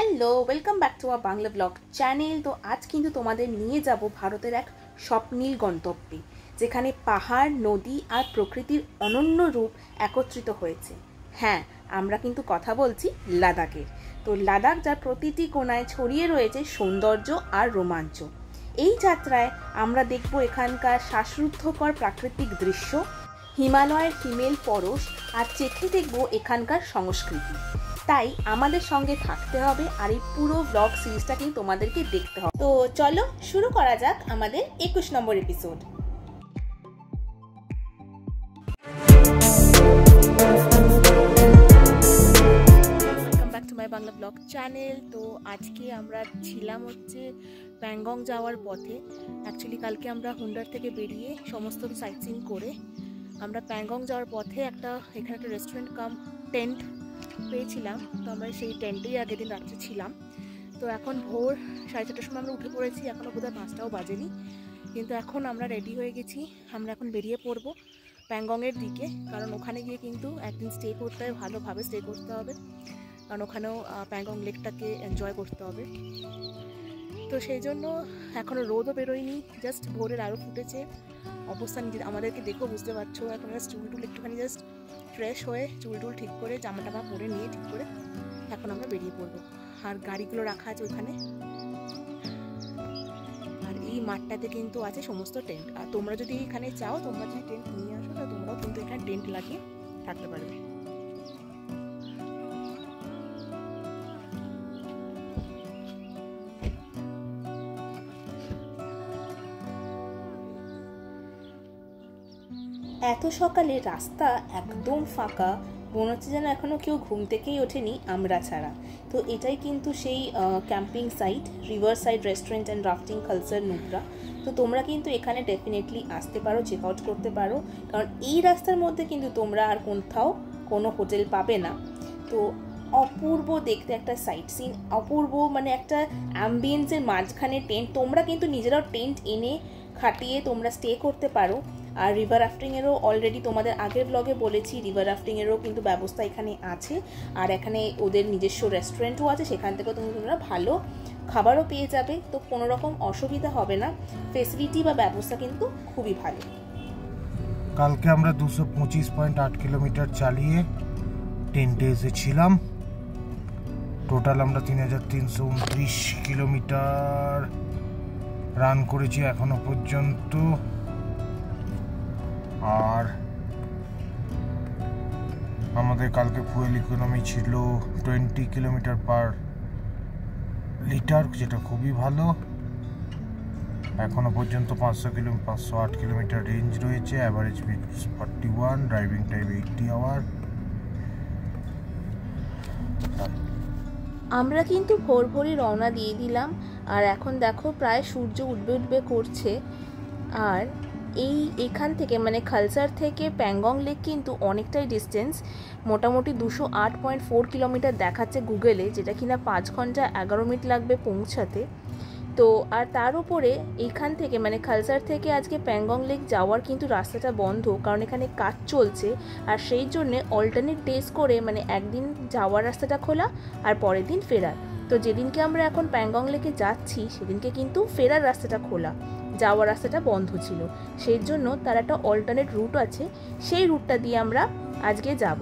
Hello, welcome back to our Bangla blog channel. তো আজ কিন্তু তোমাদের নিয়ে যাব ভারতের এক স্বপ্নীল গন্তব্যে, যেখানে পাহাড়, নদী আর প্রকৃতির অনন্য রূপ একত্রিত হয়েছে। হ্যাঁ, আমরা কিন্তু কথা বলছি লাদাখের। তো লাদাখ যার প্রতিটি কোণায় ছড়িয়ে রয়েছে সৌন্দর্য আর রোমাঞ্চ। এই যাত্রায় আমরা দেখব এখানকার শ্বাসরুদ্ধকর প্রাকৃতিক দৃশ্য, হিমালয়ের হিমেল পরশ আর চেখে দেখব এখানকার সংস্কৃতি। তাই আমাদের সঙ্গে থাকতে হবে আর এই পুরো ব্লগ সিরিজটা কিন্তু তোমাদেরকে দেখতে হবে। তো চলো শুরু করা যাক আমাদের 21 নম্বর episode. Welcome back to my Bangla blog channel. তো আজকে আমরা ছিলাম হচ্ছে প্যাংগং যাওয়ার পথে। অ্যাকচুয়ালি কালকে আমরা হুন্ডার থেকে বেরিয়ে সমস্ত সাইট সিন করে আমরা প্যাংগং যাওয়ার পথে এখানে একটা রেস্টুরেন্ট কাম টেন্ট পেয়েছিলাম। তো আমরা সেই টেন্টেই আগের দিন রাত্রে ছিলাম। তো এখন ভোর 4:30টার সময় আমরা উঠে পড়েছি, এখনও বোধহয় 5টাও বাজেনি। কিন্তু এখন আমরা রেডি হয়ে গেছি, আমরা এখন বেরিয়ে পড়বো প্যাংগংয়ের দিকে। কারণ ওখানে গিয়ে কিন্তু একদিন স্টে করতে হবে, ভালোভাবে স্টে করতে হবে, কারণ ওখানেও প্যাংগং লেকটাকে এনজয় করতে হবে। তো সেই জন্য এখনও রোদও বেরোয়নি, জাস্ট ভোরের আলো ফুটেছে। অবস্থা নিজে আমাদেরকে দেখো, বুঝতে পারছো। এখন জাস্ট চুল একটুখানি জাস্ট ফ্রেশ হয়ে চুল ঠিক করে জামা টামা পরে নিয়ে ঠিক করে এখন আমরা বেরিয়ে পড়বো। আর গাড়িগুলো রাখা আছে ওইখানে। আর এই মাঠটাতে কিন্তু আছে সমস্ত টেন্ট। আর তোমরা যদি এখানে চাও, তোমরা যদি টেন্ট নিয়ে আসো, তাহলে তোমরাও কিন্তু এখানে টেন্ট লাগিয়ে থাকতে পারবে। এত সকালে রাস্তা একদম ফাঁকা, মনে হচ্ছে যেন এখনও কেউ ঘুম থেকেই ওঠেনি আমরা ছাড়া। তো এটাই কিন্তু সেই camping site, river side restaurant and rafting culture Nubra. তো তোমরা কিন্তু এখানে ডেফিনেটলি আসতে পারো, চেক আউট করতে পারো, কারণ এই রাস্তার মধ্যে কিন্তু তোমরা আর কোথাও কোনো হোটেল পাবে না। তো অপূর্ব দেখতে একটা সাইট সিন, অপূর্ব মানে একটা অ্যাম্বিয়েন্সের মাঝখানে টেন্ট। তোমরা কিন্তু নিজেরাও টেন্ট এনে খাটিয়ে তোমরা স্টে করতে পারো। আর রিভার রাফটিংয়েরও অলরেডি তোমাদের আগের ব্লগে বলেছি, রিভার রাফটিংয়েরও কিন্তু ব্যবস্থা এখানে আছে। আর এখানে ওদের নিজস্ব রেস্টুরেন্টও আছে, সেখান থেকেও তোমরা ভালো খাবারও পেয়ে যাবে। তো কোনো রকম অসুবিধা হবে না, ফেসিলিটি বা ব্যবস্থা কিন্তু খুবই ভালো। কালকে আমরা 225.8 কিলোমিটার চালিয়ে টেন্টে এসেছিলাম। টোটাল আমরা 3329 কিলোমিটার রান করেছি এখনো পর্যন্ত। আর আমাদের কালকে ফুয়েল ইকোনমি ছিল 20 কিলোমিটার পার লিটার, যেটা খুবই ভালো। এখনো পর্যন্ত 508 কিলোমিটার রেঞ্জ রয়েছে, average speed 41, driving time 80 hour. আমরা কিন্তু ভোরই রওনা দিয়ে দিলাম। আর এখন দেখো প্রায় সূর্য উঠবে করছে। আর এখান থেকে মানে খালসার থেকে প্যাংগং লেক কিন্তু অনেকটাই ডিস্টেন্স, মোটামুটি 208.4 কিলোমিটার দেখাচ্ছে গুগলে, যেটা কিনা 5 ঘন্টা 11 মিনিট লাগবে পৌঁছাতে। তো আর তার উপরে এইখান থেকে মানে খালসার থেকে আজকে প্যাংগং লেক যাওয়ার কিন্তু রাস্তাটা বন্ধ, কারণ এখানে কাজ চলছে। আর সেই জন্যে অল্টারনেট ডেজ করে মানে একদিন যাওয়ার রাস্তাটা খোলা আর পরের দিন ফেরার। তো যেদিনকে আমরা এখন প্যাংগং লেকে যাচ্ছি সেদিনকে কিন্তু ফেরার রাস্তাটা খোলা, যাওয়ার রাস্তাটা বন্ধ ছিল। সেই জন্য তার একটা অল্টারনেট রুট আছে, সেই রুটটা দিয়ে আমরা আজকে যাব।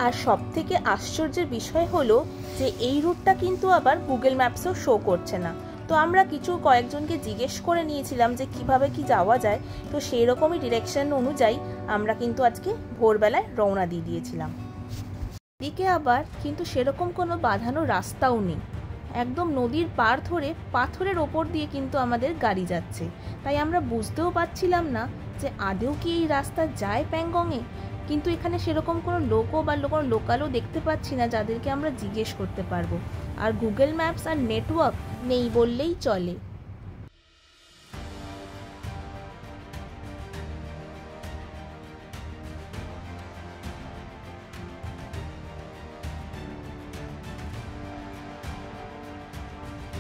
আর সব থেকে আশ্চর্যের বিষয় হলো যে এই রুটটা কিন্তু আবার গুগল ম্যাপসেও শো করছে না। তো আমরা কয়েকজনকে জিজ্ঞেস করে নিয়েছিলাম যে কিভাবে কি যাওয়া যায়। তো সেই রকমই ডিরেকশন অনুযায়ী আমরা কিন্তু আজকে ভোরবেলায় রওনা দিয়ে দিয়েছিলাম। এদিকে আবার কিন্তু সেরকম কোনো বাঁধানো রাস্তাও নেই, একদম নদীর পাড় ধরে পাথরের ওপর দিয়ে কিন্তু আমাদের গাড়ি যাচ্ছে। তাই আমরা বুঝতেও পারছিলাম না যে আদেও কি এই রাস্তা যায় প্যাংগংয়ে। কিন্তু এখানে সেরকম কোনো লোকও বা কোনো লোকালও দেখতে পাচ্ছি না যাদেরকে আমরা জিজ্ঞেস করতে পারবো। আর গুগল ম্যাপস আর নেটওয়ার্ক নেই বললেই চলে।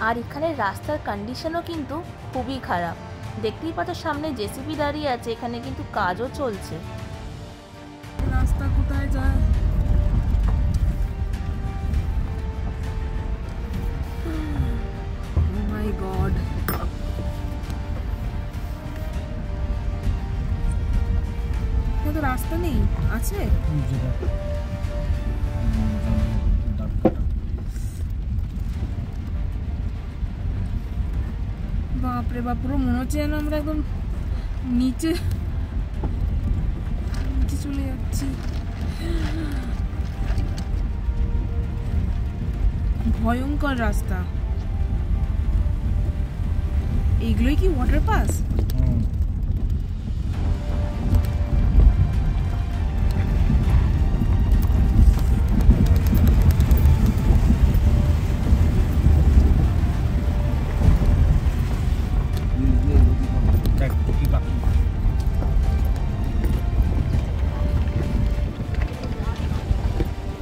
আর এখানে রাস্তার কন্ডিশনও কিন্তু খুবই খারাপ, দেখতেই পাচ্ছ সামনে জেসিবি দাঁড়িয়ে আছে, এখানে কিন্তু কাজও চলছে। রাস্তা কোথায় যায় আছে? বাপরে বাপ, পুরো মনে হচ্ছে যেন আমরা একদম নিচে চলে যাচ্ছি। ভয়ঙ্কর রাস্তা। এইগুলোই কি ওয়াটার পাস?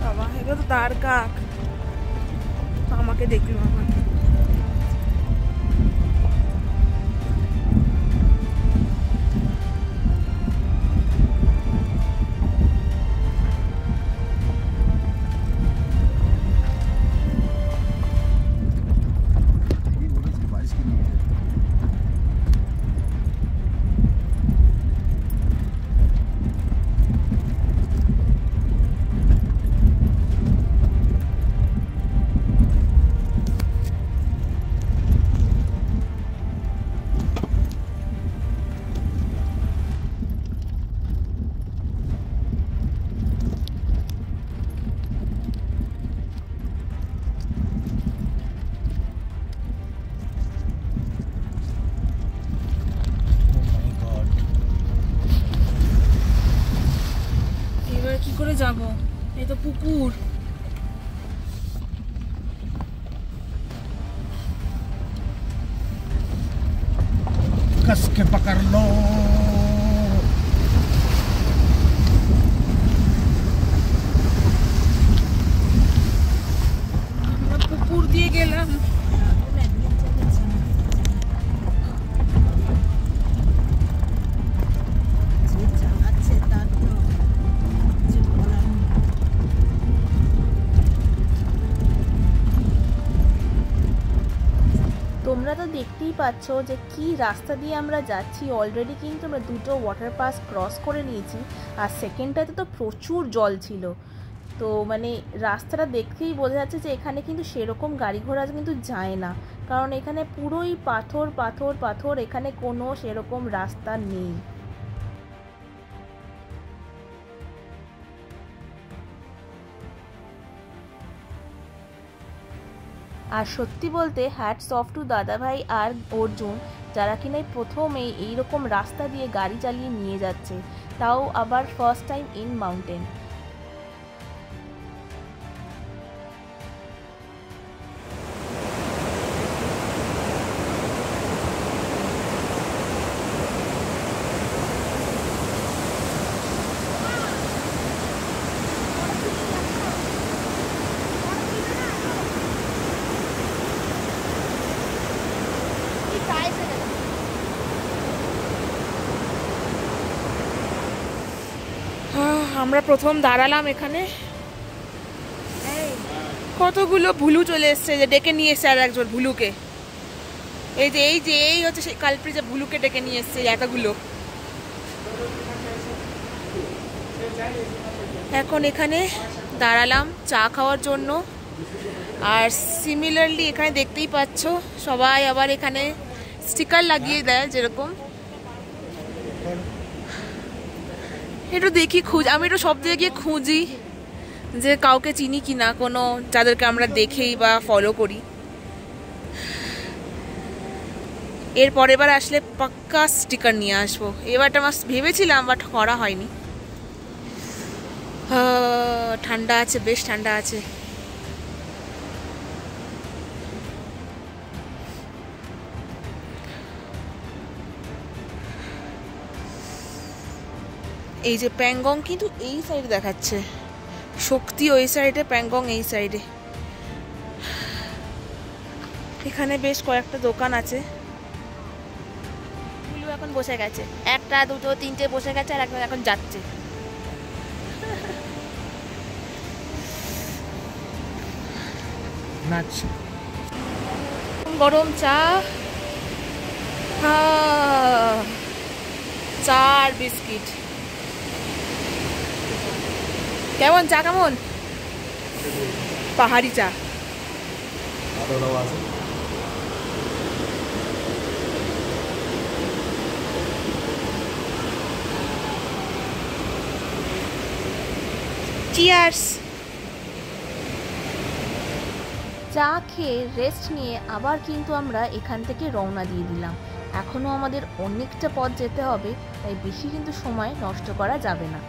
বাবা, এগুলো তো তার কাক। আমাকে দেখলো আমার। এবার কি করে যাব? এই তো পুকুর। कस के पकड़ लो। আমরা পুকুর দিয়ে গেলাম। তোমরা তো দেখতেই পাচ্ছ যে কি রাস্তা দিয়ে আমরা যাচ্ছি। অলরেডি কিন্তু আমরা দুটো ওয়াটার পাস ক্রস করে নিয়েছি, আর সেকেন্ডটাতে তো প্রচুর জল ছিল। তো মানে রাস্তাটা দেখতেই বোঝা যাচ্ছে যে এখানে কিন্তু সেরকম গাড়ি ঘোড়া কিন্তু যায় না, কারণ এখানে পুরোই পাথর পাথর পাথর, এখানে কোনো সেরকম রাস্তা নেই। আর সত্যি বলতে হ্যাটস অফ টু দাদাভাই আর অর্জুন, যারা কিনা প্রথমেই এইরকম রাস্তা দিয়ে গাড়ি চালিয়ে নিয়ে যাচ্ছে, তাও আবার ফার্স্ট টাইম ইন মাউন্টেন। আমরা প্রথম দাঁড়ালাম এখানে, কতগুলো ভুলু চলে এসছে, যে ডেকে নিয়ে এসছে আর একজন ভুলুকে। এই হচ্ছে সেই কালপ্রি যে ভুলুকে ডেকে নিয়ে এসছে এতগুলো। এখন এখানে দাঁড়ালাম চা খাওয়ার জন্য। আর সিমিলারলি এখানে দেখতেই পাচ্ছ সবাই আবার এখানে স্টিকার লাগিয়ে দেয় যেরকম। একটু দেখি আমি একটু সব দিকে গিয়ে খুঁজি যে কাউকে চিনি কিনা, কোনো যাদেরকে আমরা দেখেই বা ফলো করি। এরপর এবার আসলে পাক্কা স্টিকার নিয়ে আসবো। এবারটা আমার ভেবেছিলাম, বাট করা হয়নি। ঠান্ডা আছে, বেশ ঠান্ডা আছে। এই যে প্যাংগং কিন্তু এই সাইডে দেখাচ্ছে, শক্তি ওই সাইডে, প্যাংগং এই সাইডে। এখানে বেশ কয়েকটা দোকান আছে। ভুলু এখন বসে গেছে, একটা দুটো তিনটে বসে গেছে, আর একজন এখন যাচ্ছে। গরম চা, চা আর বিস্কিট। কেমন চা? কেমন পাহাড়ি চা? চিয়ার্স। চা খেয়ে রেস্ট নিয়ে আবার কিন্তু আমরা এখান থেকে রওনা দিয়ে দিলাম। এখনও আমাদের অনেকটা পথ যেতে হবে, তাই বেশি কিন্তু সময় নষ্ট করা যাবে না।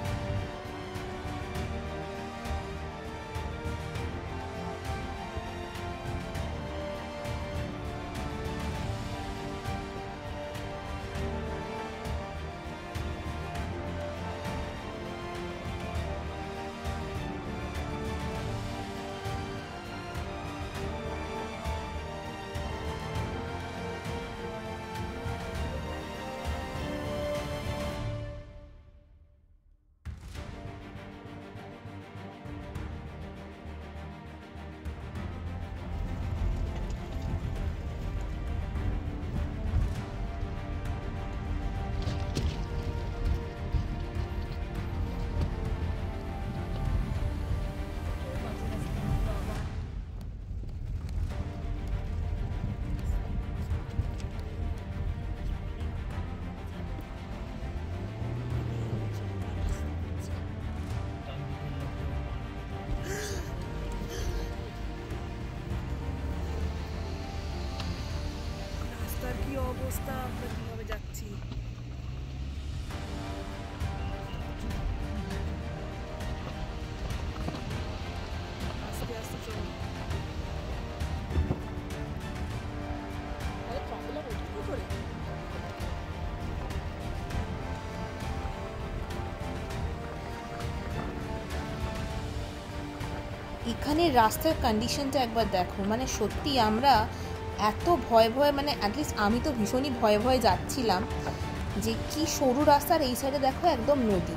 অবস্থা, আমরা কিভাবে যাচ্ছি। আস্তে আস্তে চলো। এখানে রাস্তার কন্ডিশনটা একবার দেখো, মানে সত্যি আমরা এত ভয় ভয়, মানে অ্যাটলিস্ট আমি তো ভীষণই ভয়ে ভয়ে যাচ্ছিলাম যে কি সরু রাস্তার এই সাইডে দেখো একদম নদী,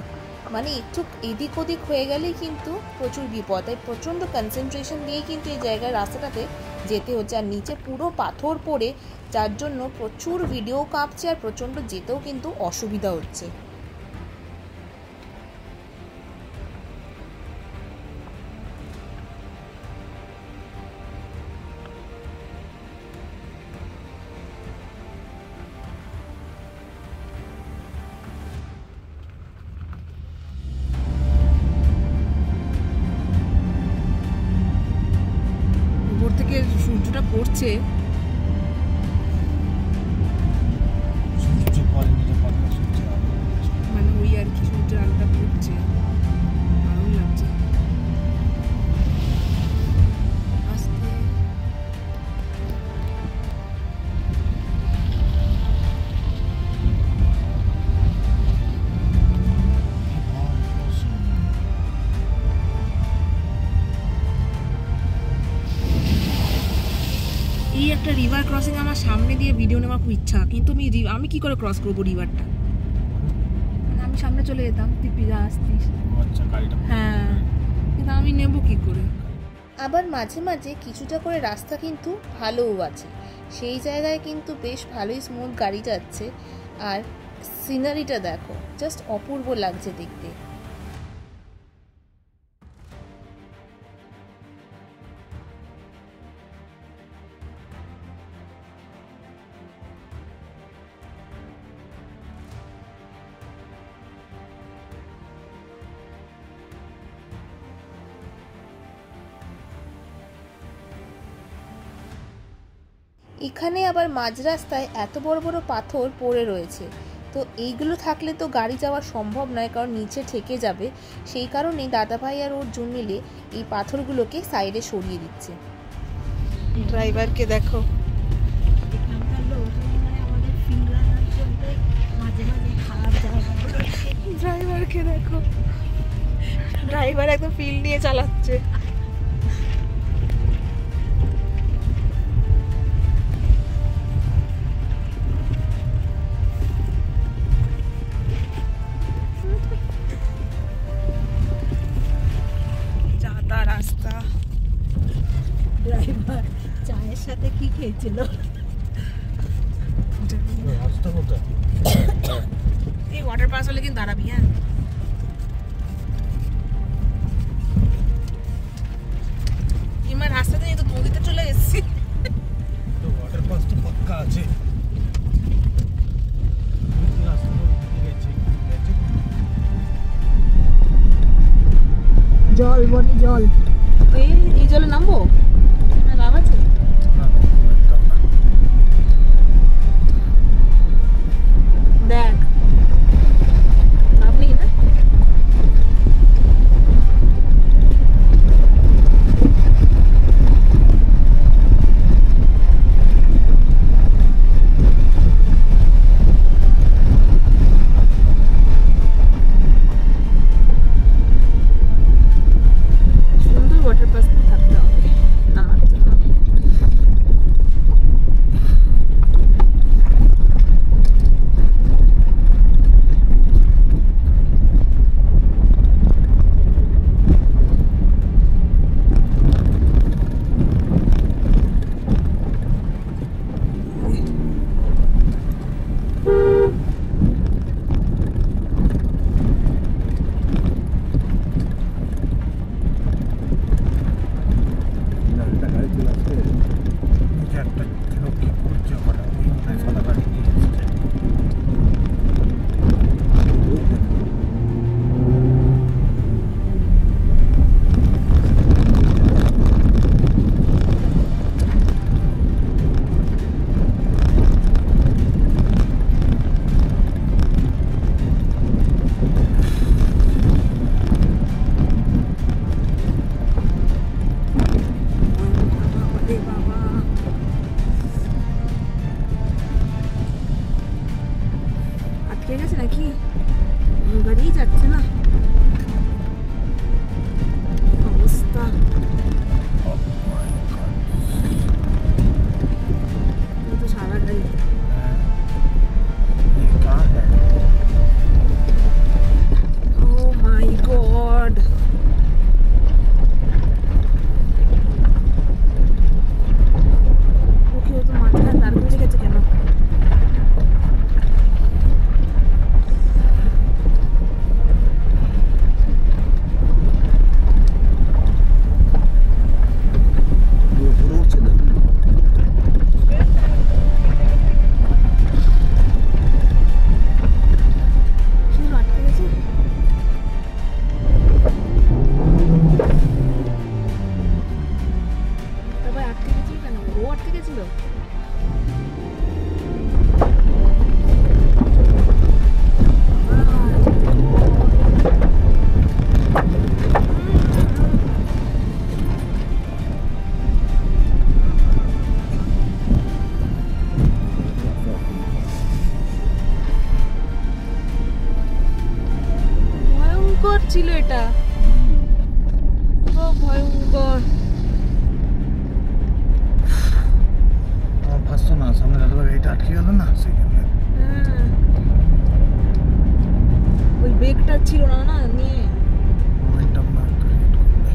মানে একটু এদিক ওদিক হয়ে গেলেই কিন্তু প্রচুর বিপদ। তাই প্রচণ্ড কনসেন্ট্রেশন দিয়ে কিন্তু এই জায়গায় রাস্তাটাতে যেতে হচ্ছে। আর নিচে পুরো পাথর পড়ে, যার জন্য প্রচুর ভিডিও কাঁপছে আর প্রচণ্ড যেতেও কিন্তু অসুবিধা হচ্ছে। থেকে সূর্যটা পড়ছে, মানে ওই আর কি, সূর্যের আলোটা পড়ছে, ভালো লাগছে। এই একটা রিভার ক্রসিং আমার সামনে দিয়ে ভিডিও নেওয়ার খুব ইচ্ছা, কিন্তু আমি কি করে ক্রস করবো রিভারটা? আমি সামনে চলে যেতাম, তুই পিজা আসতিস। হ্যাঁ, কিন্তু আমি নেব কি করে? আবার মাঝে মাঝে কিছুটা করে রাস্তা কিন্তু ভালোও আছে, সেই জায়গায় কিন্তু বেশ ভালোই স্মুথ গাড়ি যাচ্ছে। আর সিনারিটা দেখো, জাস্ট অপূর্ব লাগছে দেখতে। এখানে আবার মাঝ রাস্তায় এত বড় বড় পাথর পড়ে রয়েছে, তো এইগুলো থাকলে তো গাড়ি যাওয়া সম্ভব নয়, কারণ নিচে ঠেকে যাবে। সেই কারণেই দাদাভাই আর অর্জুন মিলে এই পাথরগুলোকে সাইডে সরিয়ে দিচ্ছে। ড্রাইভারকে দেখো, ড্রাইভারকে দেখো, ড্রাইভার একদম ফিল নিয়ে চালাচ্ছে। রাস্তা, ড্রাইভার চায়ের সাথে কি খেয়েছিল? এই ওয়াটার পাস হলে কিন্তু দাঁড়াবি। হ্যাঁ, আমার রাস্তাতে এই তো নদীতে চলে এসেছি। তো ওয়াটার পাস তো পাক্কা আছে। জল বনি জল, এই জলে নামবো না? লাভ আছে দেখ, লাভ নেই না? সুন্দর ওয়াটার পার্ক থাকতে হবে আমার জন্য। একটা লোক কি করছে ওখানে, ওই মনে হয় সাদা গাড়ি নিয়ে এসছে। আটকে গেছে নাকি? গাড়িই যাচ্ছে না, অবস্থা। তো সারা গাড়ি। Oh my God! ওকে, ও তো মাঝখানে দাঁড় করে গেছে কেন? ভয়ঙ্কর ছিল এটা, ভয়ঙ্কর। আমার ভাসতো না, সামনে দাদা গাড়িটা আটকে গেল না, সেখানে ওই ব্রেকটা ছিল না না নিয়ে মোমেন্টাম না ক্রিয়েট করলে।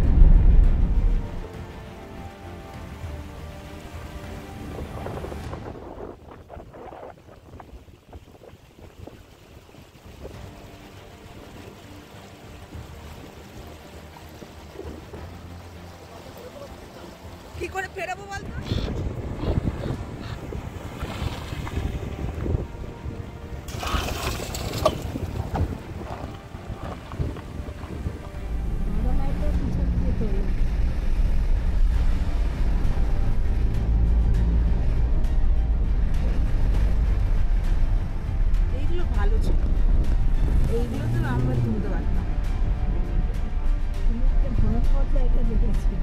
কি করে ফেরাবো বলতো? এইগুলো ভালো ছিল, এইগুলো তো আমরা তুলতে পারতাম। ভয় পাওয়া এটা দেখেছি।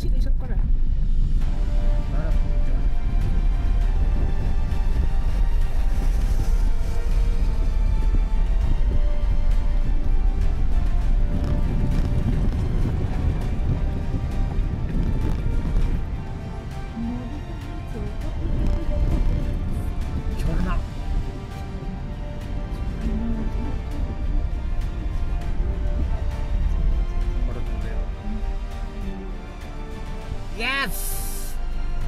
ছিল এসব করা? Yes!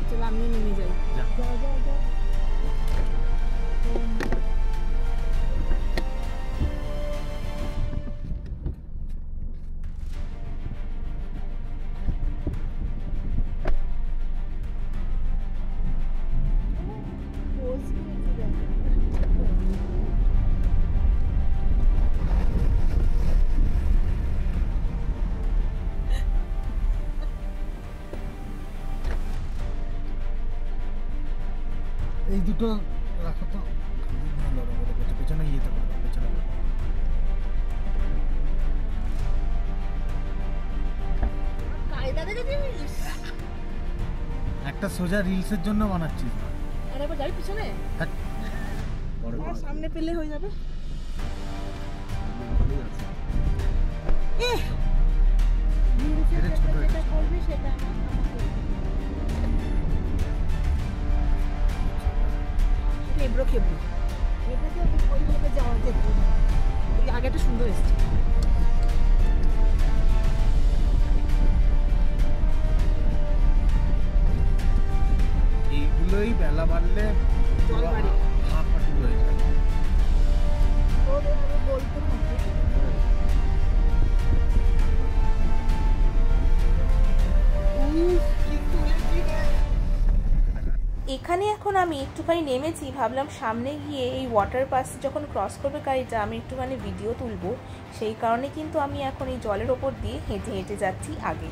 চলো আমিও নেমে যাই। যাও যাও যাও। এই দুটো রাখো তো, পেছনে গিয়ে থাকো, পেছনে একটা সোজা রিলসের জন্য বানাচ্ছিস। আর একবার যাই পিছনে, সামনে পেলে হয়ে যাবে। যেটা করবি সেটা এবড়ো খেবড়ো, এটাতে ওইভাবে যাওয়া যেত। ওই আগেটা সুন্দর এসছে। এইগুলোই বেলা বাড়লে জল বাড়ি হাফ হাঁটু হয়ে যায়। এখানে এখন আমি একটুখানি নেমেছি, ভাবলাম সামনে গিয়ে এই ওয়াটার পাস যখন ক্রস করবে গাড়িটা আমি একটুখানি ভিডিও তুলবো, সেই কারণে কিন্তু আমি এখন এই জলের ওপর দিয়ে হেঁটে হেঁটে যাচ্ছি আগে।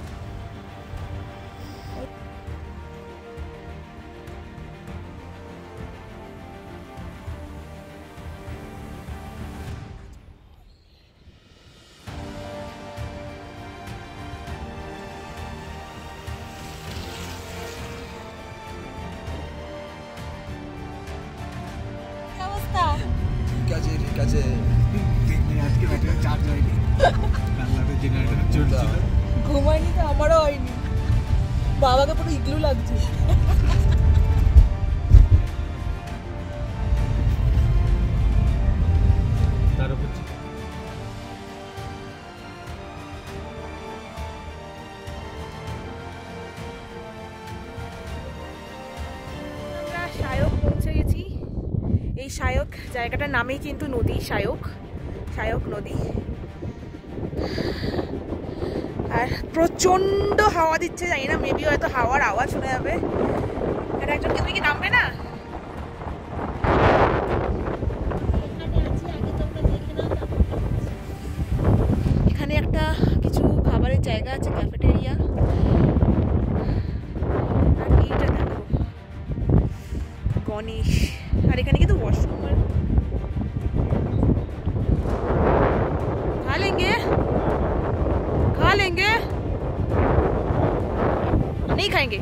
ঠিক আছে আজকে ব্যাটারি চার্জ হয়নি, কালকে জেনারেটর চলছিল। ঘুমায়নি তো আমারও হয়নি, বাবাকে পুরো ইগলু লাগছে। তার উপর আমরা শায়ক পৌঁছে গেছি। এই শায়ক জায়গাটার নামেই কিন্তু নদী, শায়ক, শায়ক নদী। আর প্রচন্ড হাওয়া দিচ্ছে, জানি না মেবি হয়তো হাওয়ার আওয়াজ শোনা যাবে। এটা একজন কেউ কি নামবে না? এখানে একটা কিছু খাবারের জায়গা আছে, ক্যাফেটেরিয়া। আর এইটা দেখো গণেশ, আর এখানে কিন্তু ওয়াশরুম। खा लेंगे, खा लेंगे, नहीं खाएंगे।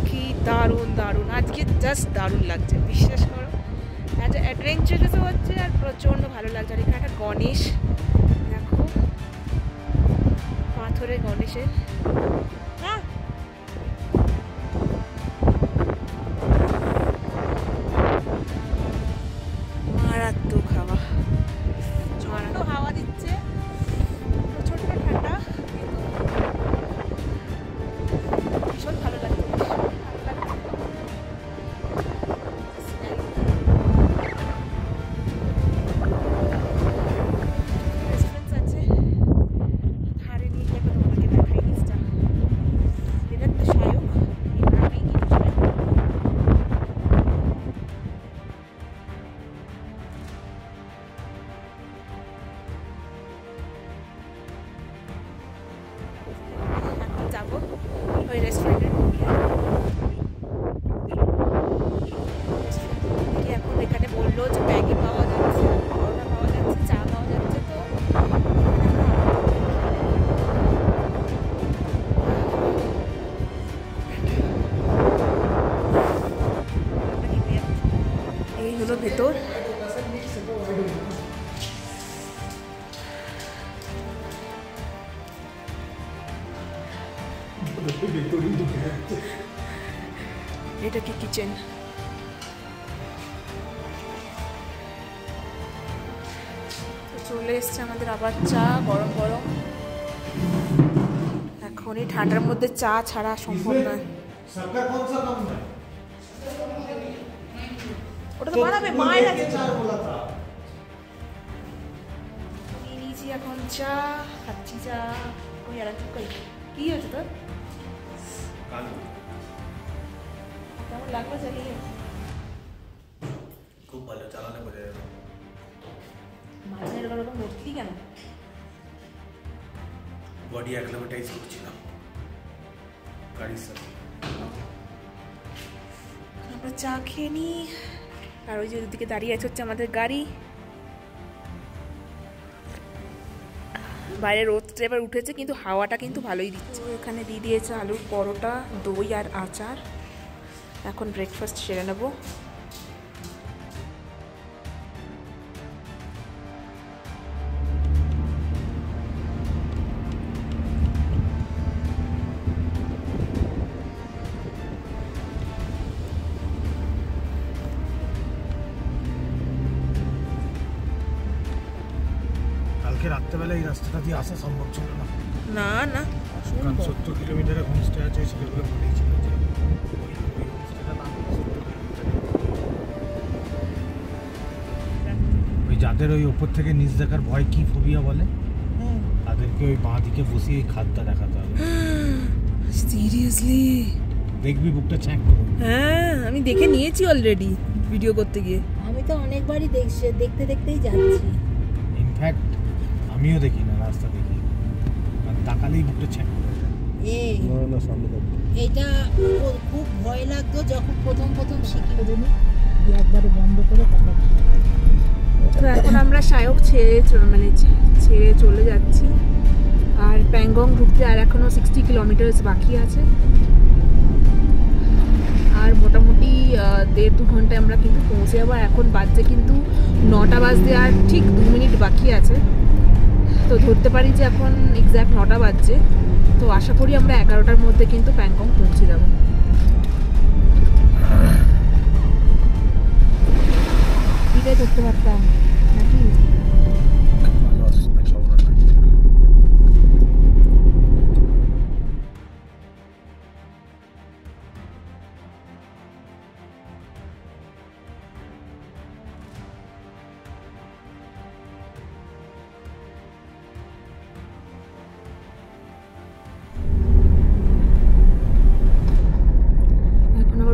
কি দারুণ দারুণ, আজকে জাস্ট দারুণ লাগছে, বিশ্বাস করো। একটা অ্যাডভেঞ্চারাসও হচ্ছে আর প্রচণ্ড ভালো লাগছে। আর এখানে একটা গণেশ দেখো, পাথরের গণেশের। হ্যাঁ মারাত্মক হাওয়া, ছোট্ট হাওয়া দিচ্ছে, প্রচণ্ড ঠান্ডা, ভীষণ ভালো লাগছে। রেস্টুরেন্টস আছে ধারে, নিয়ে যাবে তোমাকে দেখাই নিচটা। এটা তো শায়ক, এর নামেই কিন্তু শায়ক। এখন যাবো ওই রেস্টুরেন্টের এখন এখানে বললো যে ম্যাগি পাওয়া যাচ্ছে, পরোটা পাওয়া যাচ্ছে, চা পাওয়া যাচ্ছে। তো এটা কি কিচেন? চলে এসছে আমাদের আবার চা, গরম গরম। এখন এই ঠান্ডার মধ্যে চা ছাড়া সম্ভব নয়। ওটা তো বানাবে, মায়ের আছে। নিয়েছি এখন চা, খাচ্ছি চা। ওই আর কি হয়েছে তোর? কেমন লাগলো চালিয়ে? খুব ভালো, চালাতে বোঝা যাবে। মাঝে এরকম মরলি কেন? বডি অ্যাক্লিমেটাইজ করছিলাম গাড়ির সাথে। আমরা চা খেয়ে নিই। আর ওই যে ওদিকে দাঁড়িয়ে আছে হচ্ছে আমাদের গাড়ি। বাইরে রোদটা এবার উঠেছে, কিন্তু হাওয়াটা কিন্তু ভালোই দিচ্ছে। এখানে দিয়ে দিয়েছে আলুর পরোটা, দই আর আচার। এখন ব্রেকফাস্ট সেরে নেবো। কালকে রাত্রেবেলা এই রাস্তাটা দিয়ে আসা সম্ভব ছিল না। না না, কারণ 70 কিলোমিটারে হোমস্টে আছে, সেগুলো বলেছিল যে ওই হোমস্টেটা না হলে 70 কিলোমিটার। ওই যাদের ওই ওপর থেকে নিচ দেখার ভয়, কি ফোবিয়া বলে, তাদেরকে ওই বাঁ দিকে বসিয়ে এই খাতটা দেখাতে হবে। সিরিয়াসলি? দেখবি বুকটা চেক করো। হ্যাঁ, আমি দেখে নিয়েছি অলরেডি ভিডিও করতে গিয়ে। আমি তো অনেকবারই দেখতে দেখতেই যাচ্ছি। ইনফ্যাক্ট আমিও দেখি না, রাস্তা দেখি, তাকালেই বুকটা চেক করে যায়। এটা খুব ভয় লাগতো যখন প্রথম শিখি, একবারে বন্ধ করে তারপর। তো এখন আমরা শায়ক ছেড়ে চলে যাচ্ছি। আর প্যাংগং ঢুকতে আর এখনো 60 কিলোমিটার বাকি আছে। আর মোটামুটি 1.5-2 ঘন্টায় আমরা কিন্তু পৌঁছে যাবো। এখন বাজছে কিন্তু 9টা বাজতে আর ঠিক 2 মিনিট বাকি আছে। তো ধরতে পারি যে এখন এক্স্যাক্ট 9টা বাজছে। তো আশা করি আমরা 11টার মধ্যে কিন্তু প্যাংগং পৌঁছে যাব। এটাই ধরতে পারতাম নাকি?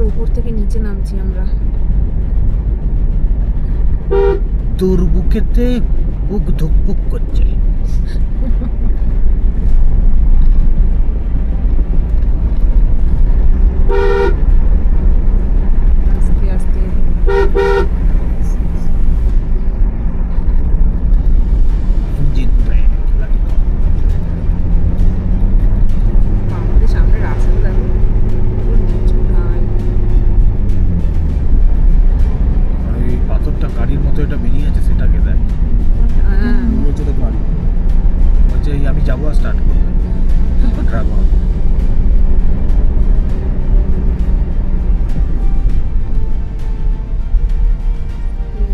উপর থেকে নিচে নামছি আমরা। তোর বুকেতে বুক ধুকপুক করছে। আস্তে আস্তে ইঞ্জিন ব্রেক লাগলো। আমাদের সামনে রাস্তা দেখো, নিচু ঢাল। এই পাথরটা গাড়ির মতো এটা বেরিয়ে আছে, সেটাকে দেয়। বলছে আমি যাবো আর স্টার্ট করবে ড্রাগন।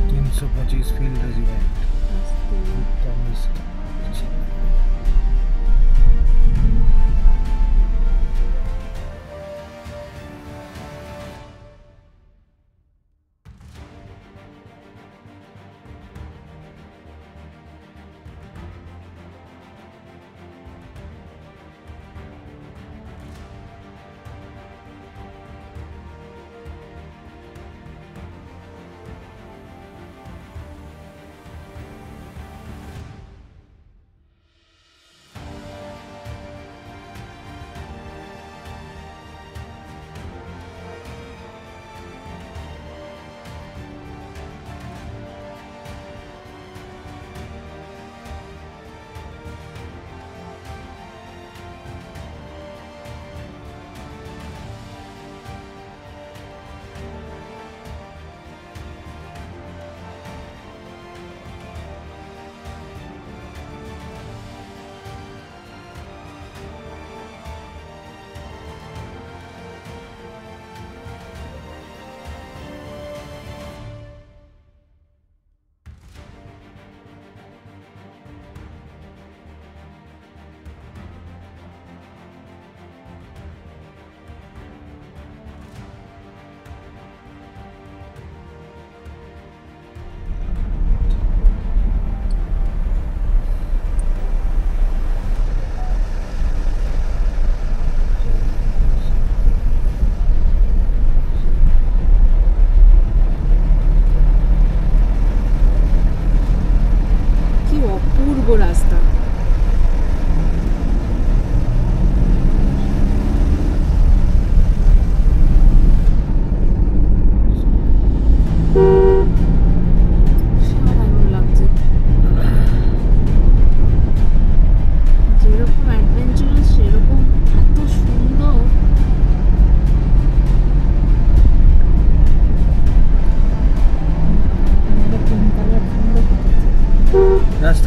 325 field regiment.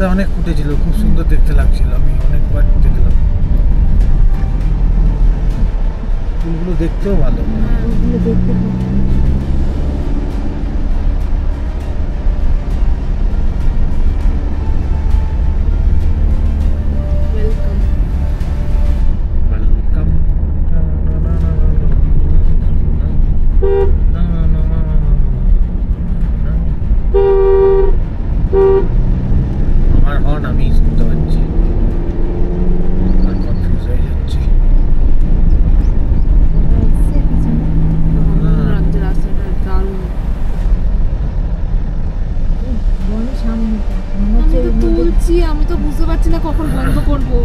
রাস্তায় অনেক ফুটেছিল, খুব সুন্দর দেখতে লাগছিল, আমি অনেকবার দেখলাম। ফুলগুলো দেখতেও ভালো। ফুলগুলো দেখতে ওয়েলকাম। ওয়েলকাম। আমার হর্ন আমি শুনতে পাচ্ছি, আর কনফিউজ হয়ে যাচ্ছি। রাস্তাটা দারুণ। তুলছি, আমি তো বুঝতে পারছি না কখন বন্ধ করবো।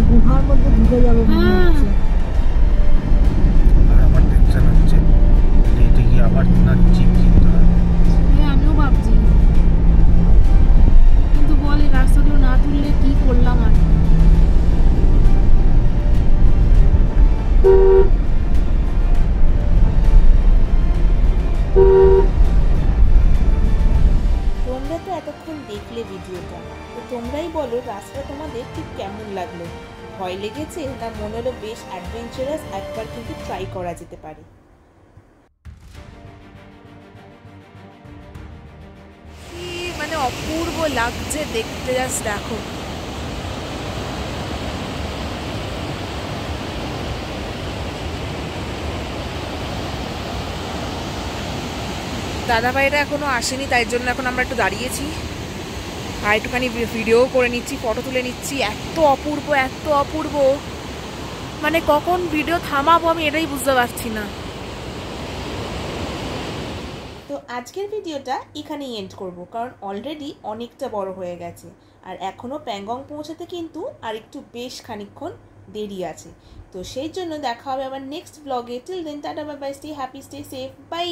গুহার মধ্যে ঢুকে যাবো মনে হচ্ছে। আর আমার টেনশন হচ্ছে লেটে গিয়ে আবার না জিপ কিনতে হবে। আমিও ভাবছি, কিন্তু বলে রাস্তাগুলো না তুললে কি করলাম আর। তোমরা তো এতক্ষণ দেখলে ভিডিওটা, তো তোমরাই বলো রাস্তা তোমাদের ঠিক কেমন লাগলো। ভয় লেগেছে না মনে হলো বেশ অ্যাডভেঞ্চারাস, একবার কিন্তু ট্রাই করা যেতে পারে। কি মানে অপূর্ব লাগছে দেখতে, জাস্ট দেখো। দাদা ভাইরা এখনো আসেনি, তাই জন্য এখন আমরা একটু দাঁড়িয়েছি আর একটুখানি ভিডিও করে নিচ্ছি, ফটো তুলে নিচ্ছি। এত অপূর্ব, এত অপূর্ব, মানে কখন ভিডিও থামাবো আমি এটাই বুঝতে পারছি না। তো আজকের ভিডিওটা এখানেই এন্ড করব, কারণ অলরেডি অনেকটা বড় হয়ে গেছে আর এখনও প্যাংগং পৌঁছাতে কিন্তু আর একটু বেশ খানিকক্ষণ দেরি আছে। তো সেই জন্য দেখা হবে আবার নেক্সট ব্লগে। Till then tata, bye bye, stay happy, stay safe, by.